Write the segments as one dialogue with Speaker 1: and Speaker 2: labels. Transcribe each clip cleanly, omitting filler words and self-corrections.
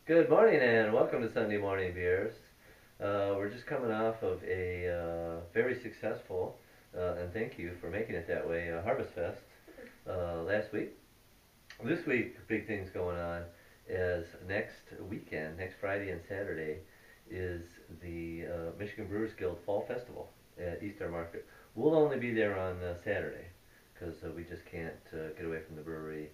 Speaker 1: Good morning and welcome to Sunday Morning Beers. We're just coming off of a very successful, and thank you for making it that way, Harvest Fest last week. This week, big things going on is next weekend, next Friday and Saturday, is the Michigan Brewers Guild Fall Festival at Eastern Market. We'll only be there on Saturday because we just can't get away from the brewery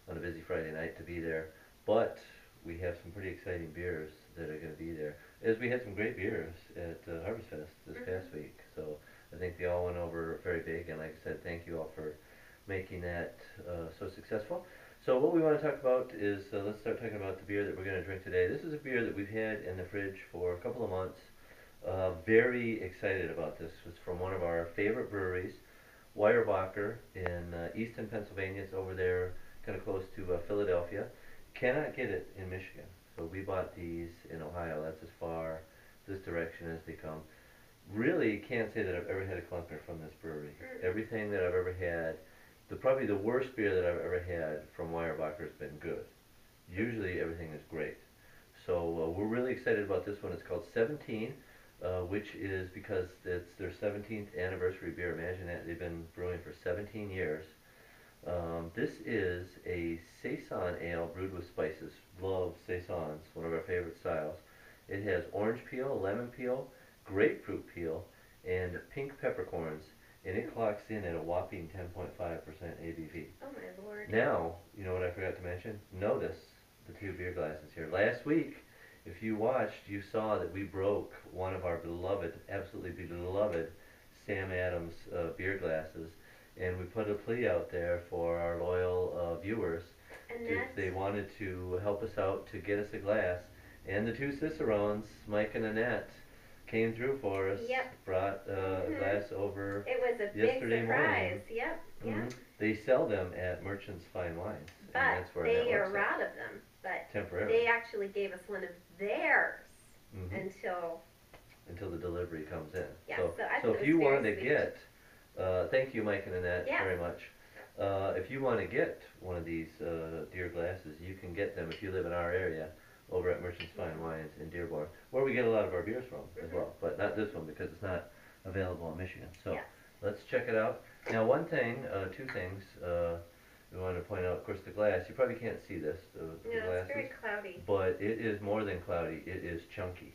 Speaker 1: on a busy Friday night to be there. But we have some pretty exciting beers that are going to be there. As we had some great beers at Harvest Fest this past week, so I think they all went over very big. And like I said, thank you all for making that so successful. So what we want to talk about is let's start talking about the beer that we're going to drink today. This is a beer that we've had in the fridge for a couple of months. Very excited about this. It's from one of our favorite breweries, Weyerbacher in Easton, Pennsylvania. It's over there, kind of close to Philadelphia. Cannot get it in Michigan, so we bought these in Ohio. That's as far this direction as they come. Really can't say that I've ever had a clunker from this brewery. Everything that I've ever had, probably the worst beer that I've ever had from Weyerbacher has been good. Usually everything is great. So we're really excited about this one. It's called 17, which is because it's their 17th anniversary beer. Imagine that, they've been brewing for 17 years. This is a Saison ale brewed with spices. Love Saisons, one of our favorite styles. It has orange peel, lemon peel, grapefruit peel, and pink peppercorns, and it clocks in at a whopping 10.5% ABV.
Speaker 2: Oh my lord.
Speaker 1: Now, you know what I forgot to mention? Notice the two beer glasses here. Last week, if you watched, you saw that we broke one of our beloved, absolutely beloved Sam Adams beer glasses. And we put a plea out there for our loyal viewers if they wanted to help us out to get us a glass. And the two Cicerones, Mike and Annette, came through for us.
Speaker 2: Yep.
Speaker 1: Brought a glass over.
Speaker 2: It was a big surprise. Morning. Yep. Yeah.
Speaker 1: They sell them at Merchant's Fine Wines.
Speaker 2: But
Speaker 1: that's where
Speaker 2: they are out of them. But
Speaker 1: temporarily.
Speaker 2: They actually gave us one of theirs
Speaker 1: until the delivery comes in.
Speaker 2: Yeah.
Speaker 1: So if you want to get. Thank you, Mike and Annette, very much. If you want to get one of these deer glasses, you can get them if you live in our area over at Merchant's Fine Wines in Dearborn, where we get a lot of our beers from as well, but not this one because it's not available in Michigan. So let's check it out. Now, one thing, two things we wanted to point out. Of course, the glass, you probably can't see this, the glasses,
Speaker 2: it's very cloudy.
Speaker 1: But it is more than cloudy. It is chunky.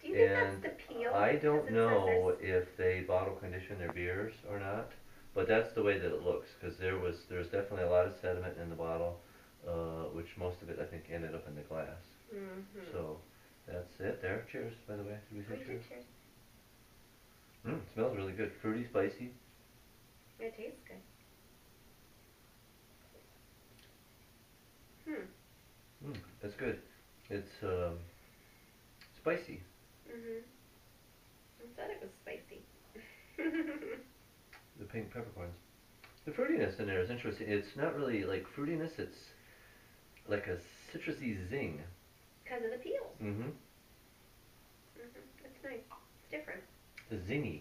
Speaker 2: Do you think that's the peel?
Speaker 1: I don't know if they bottle condition their beers or not, but that's the way that it looks, because there's definitely a lot of sediment in the bottle, which most of it I think ended up in the glass. So that's it there. Cheers, by the way. Did we say cheers?
Speaker 2: Cheers.
Speaker 1: Smells really good. Fruity, spicy.
Speaker 2: It tastes good.
Speaker 1: That's good. It's spicy.
Speaker 2: I thought it was spicy.
Speaker 1: The pink peppercorns. The fruitiness in there is interesting. It's not really like fruitiness, it's like a citrusy zing.
Speaker 2: Because of the peels. It's nice. It's different.
Speaker 1: Zingy.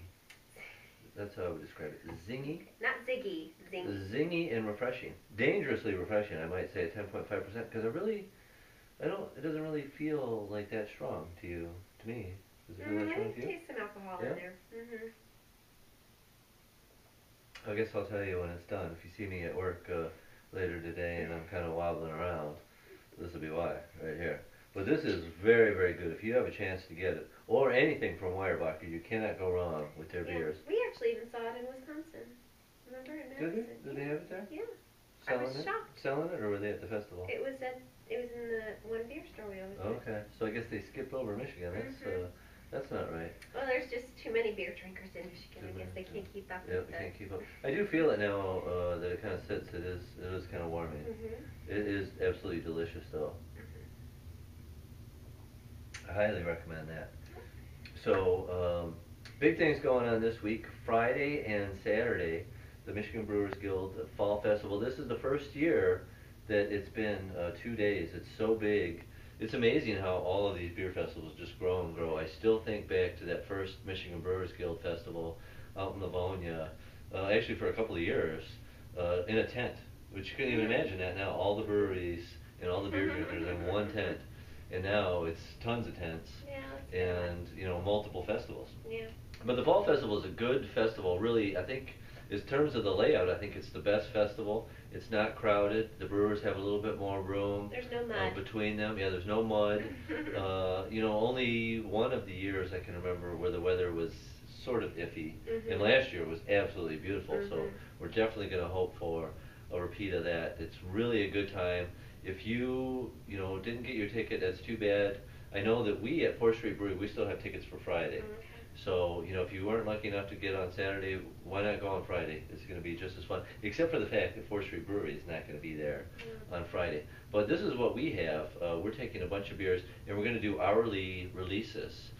Speaker 1: That's how I would describe it. Zingy.
Speaker 2: Not ziggy. Zingy.
Speaker 1: Zingy and refreshing. Dangerously refreshing, I might say, at 10.5%, because it doesn't really feel like that strong to you, to me. Does it feel that strong to you?
Speaker 2: I taste some alcohol in there.
Speaker 1: I guess I'll tell you when it's done. If you see me at work later today and I'm kind of wobbling around, this will be why, right here. But this is very, very good. If you have a chance to get it, or anything from Weyerbacher, you cannot go wrong with their beers.
Speaker 2: We actually even saw it in Wisconsin. Remember in Madison?
Speaker 1: Did they have it there?
Speaker 2: Yeah.
Speaker 1: Selling
Speaker 2: I was shocked.
Speaker 1: Selling it, or were they at the festival?
Speaker 2: It was in the one beer store we always went.
Speaker 1: Okay, so I guess they skipped over Michigan. That's not right.
Speaker 2: Well, there's just too many beer drinkers in Michigan. I guess they can't keep up.
Speaker 1: Yeah, they can't keep up. I do feel it now that it kind of sits. It is kind of warming. It is absolutely delicious, though. I highly recommend that. So, big things going on this week. Friday and Saturday, the Michigan Brewers Guild Fall Festival. This is the first year that it's been 2 days. It's so big. It's amazing how all of these beer festivals just grow and grow. I still think back to that first Michigan Brewers Guild Festival out in Livonia, actually for a couple of years, in a tent, which you couldn't even imagine that now. All the breweries and all the beer drinkers one tent, and now it's tons of tents,
Speaker 2: Yeah, that's
Speaker 1: and multiple festivals.
Speaker 2: Yeah.
Speaker 1: But the fall festival is a good festival. Really, I think, in terms of the layout, I think it's the best festival. It's not crowded. The Brewers have a little bit more room.
Speaker 2: There's no mud.
Speaker 1: Between them. Yeah, there's no mud. Only one of the years I can remember where the weather was sort of iffy, and last year was absolutely beautiful. So we're definitely going to hope for a repeat of that. It's really a good time. If you didn't get your ticket, that's too bad. I know that we at 4th Street Brewery, we still have tickets for Friday.
Speaker 2: Okay.
Speaker 1: So, if you weren't lucky enough to get on Saturday, why not go on Friday? It's going to be just as fun, except for the fact that 4th Street Brewery is not going to be there on Friday. But this is what we have. We're taking a bunch of beers, and we're going to do hourly releases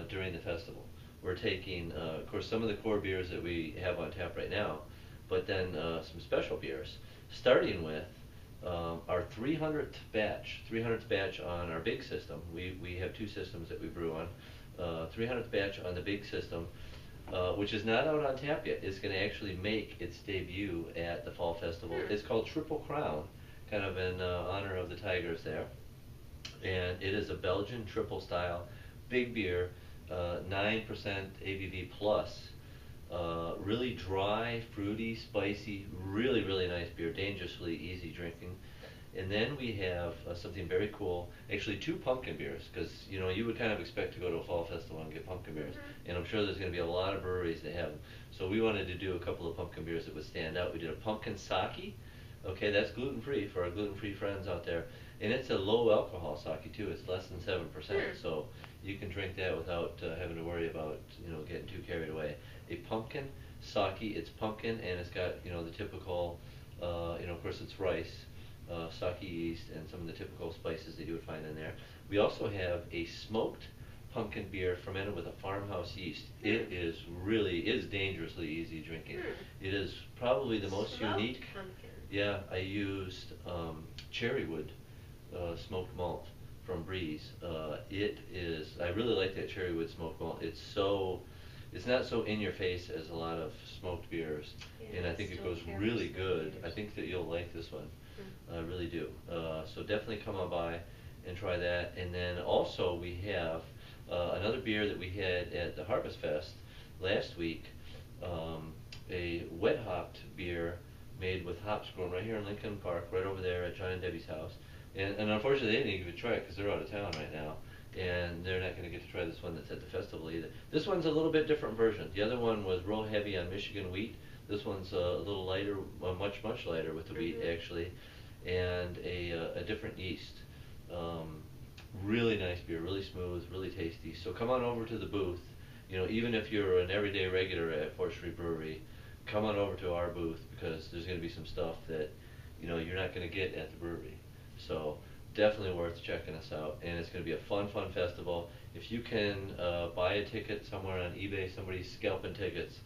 Speaker 1: during the festival. We're taking, of course, some of the core beers that we have on tap right now, but then some special beers, starting with our 300th batch on our big system. We have two systems that we brew on. 300th batch on the big system, which is not out on tap yet. It's going to actually make its debut at the Fall Festival. It's called Triple Crown, kind of in honor of the Tigers there. And it is a Belgian triple style, big beer, 9% ABV plus. Really dry, fruity, spicy, really, really nice beer, dangerously easy drinking. And then we have something very cool, actually 2 pumpkin beers, because you would kind of expect to go to a fall festival and get pumpkin beers, and I'm sure there's going to be a lot of breweries that have them. So we wanted to do a couple of pumpkin beers that would stand out. We did a pumpkin sake, okay, that's gluten-free for our gluten-free friends out there, and it's a low alcohol sake too. It's less than 7%, so you can drink that without having to worry about getting too carried away. A pumpkin sake, it's pumpkin, and it's got the typical, of course it's rice. Sake yeast and some of the typical spices that you would find in there. We also have a smoked pumpkin beer fermented with a farmhouse yeast. It is dangerously easy drinking. It is probably the most
Speaker 2: Smoked
Speaker 1: unique.
Speaker 2: Pumpkin.
Speaker 1: Yeah, I used cherrywood smoked malt from Breeze. I really like that cherrywood smoked malt. It's not so in your face as a lot of smoked beers, and I think it goes really good. I think that you'll like this one. I really do. So definitely come on by and try that. And then also we have another beer that we had at the Harvest Fest last week, a wet hopped beer made with hops grown right here in Lincoln Park, right over there at John and Debbie's house. And unfortunately they didn't even try it because they're out of town right now, and they're not going to get to try this one that's at the festival either. This one's a little bit different version. The other one was real heavy on Michigan wheat. This one's a little lighter, much lighter with the wheat actually, and a different yeast. Really nice beer, really smooth, really tasty. So come on over to the booth. Even if you're an everyday regular at 4th Street Brewery, come on over to our booth, because there's going to be some stuff that you're not going to get at the brewery. So definitely worth checking us out, and it's going to be a fun festival. If you can buy a ticket somewhere on eBay, somebody's scalping tickets,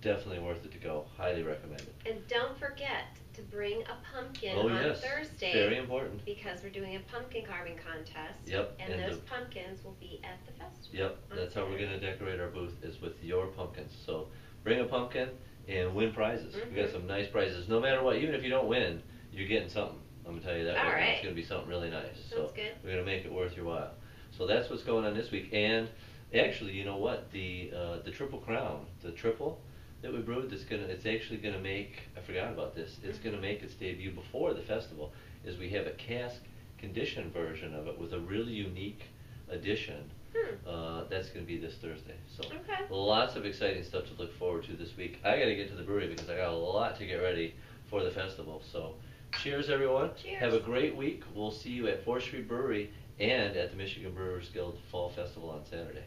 Speaker 1: definitely worth it to go. Highly recommend it.
Speaker 2: And don't forget to bring a pumpkin
Speaker 1: Oh,
Speaker 2: on
Speaker 1: yes.
Speaker 2: Thursday.
Speaker 1: Very important.
Speaker 2: Because we're doing a pumpkin carving contest.
Speaker 1: Yep.
Speaker 2: And those pumpkins will be at the festival.
Speaker 1: Yep. That's how we're going to decorate our booth, is with your pumpkins. So bring a pumpkin and win prizes. We got some nice prizes. No matter what, even if you don't win, you're getting something. I'm going to tell you that.
Speaker 2: All right.
Speaker 1: It's going to be something really nice.
Speaker 2: Sounds good.
Speaker 1: We're going to make it worth your while. So that's what's going on this week. And actually, you know what? The Triple Crown, the triple that we brewed, it's actually going to make, I forgot about this, it's going to make its debut before the festival, is we have a cask conditioned version of it with a really unique addition. That's going to be this Thursday. So lots of exciting stuff to look forward to this week. I got to get to the brewery because I got a lot to get ready for the festival. So cheers, everyone.
Speaker 2: Cheers.
Speaker 1: Have a great week. We'll see you at 4th Street Brewery and at the Michigan Brewers Guild Fall Festival on Saturday.